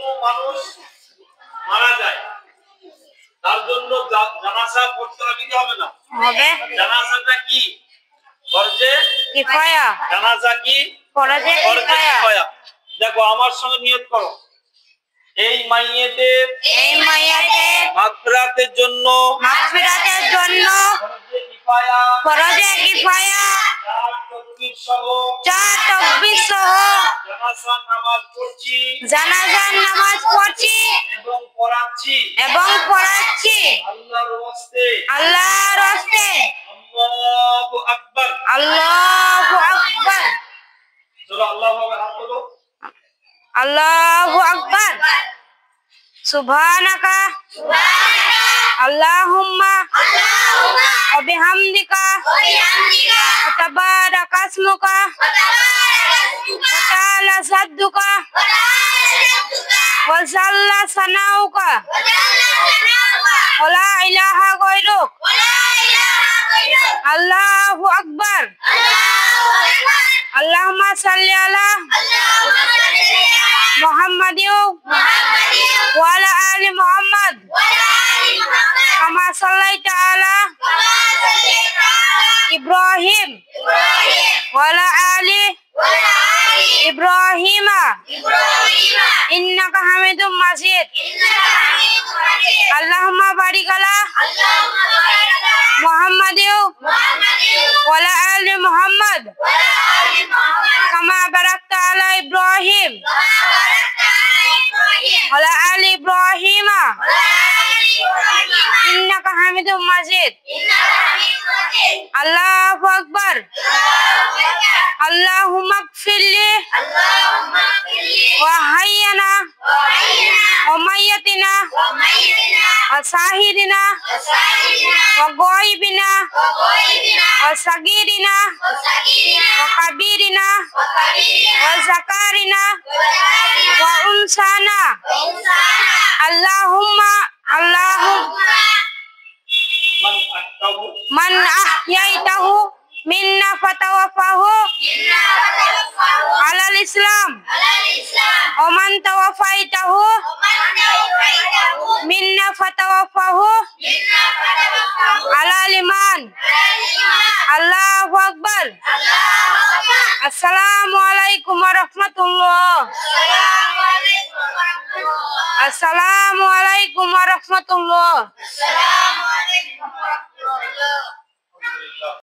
কোনো মানুষ মারা যায় তার জন্য জানাজা পড়তে হবে কি হবে না? হবে। জানাজাটা কি? ফরজে কিফায়া। জানাজা কি? ফরজে কিফায়া। দেখো আমার সঙ্গে নিয়ত করো, এই মাইয়েতের মাগফিরাতের জন্য ফরজে কিফায়া 4 তাকবীর সহ জানাজার নামাজ পড়ছি এবং পড়াচ্ছি আল্লাহর ওয়াস্তে আল্লাহু আকবার। আল্লাহু আকবার। চলো আল্লাহু আকবার হাত তোলো। আল্লাহু আকবার। সুবহানাকা আল্লাহুম্মা ওয়া বিহামদিকা ওয়া তাবারাকা ইসমুকা ওয়া তাআলা সাদ্দুকা ওয়া জাল্লা সানাউকা ওয়া লা ইলাহা গায়রুক। আল্লাহু আকবার। আল্লাহুম্মা সাল্লি আলা মুহাম্মাদিন ওয়া আলা আলি মুহাম্মাদ কামা সাল্লাইতা আলা ইব্রাহিম ওয়া আলা আলি ইব্রাহিম ইন্নাকা হামিদুম মাজিদ। আল্লাহুম্মা বারিক আলা মুহাম্মাদিন ওয়া আলা আলি মুহাম্মাদ কামা বারাকতা আলা ইব্রাহিম ওয়া আলা আলি ইব্রাহিম ইন্নাকা হামিদুম মাজিদ। আল্লাহু আকবার। আল্লাহুম্মা গফিরলি ওয়া হাইয়ানা ওয়া মাইয়াতিনা ওয়া সাহিরিনা ওয়া গায়বিনা ওয়া সাগীরিনা ওয়া কাবীরিনা ওয়া যাকারিনা ওয়া উনসানা। আল্লাহুম্মা মান আহইয়াইতাহু মিন্না ফাতাওয়াফাহু আলাল ইসলাম ওয়া মান তাওয়াফাইতাহু মিন্না ফাতাওয়াফাহু আলাল ঈমান। আল্লাহু আকবার। আসসালামু আলাইকুম ওয়া রাহমাতুল্লাহ। আসসালামু আলাইকুম ওয়া রাহমাতুল্লাহ।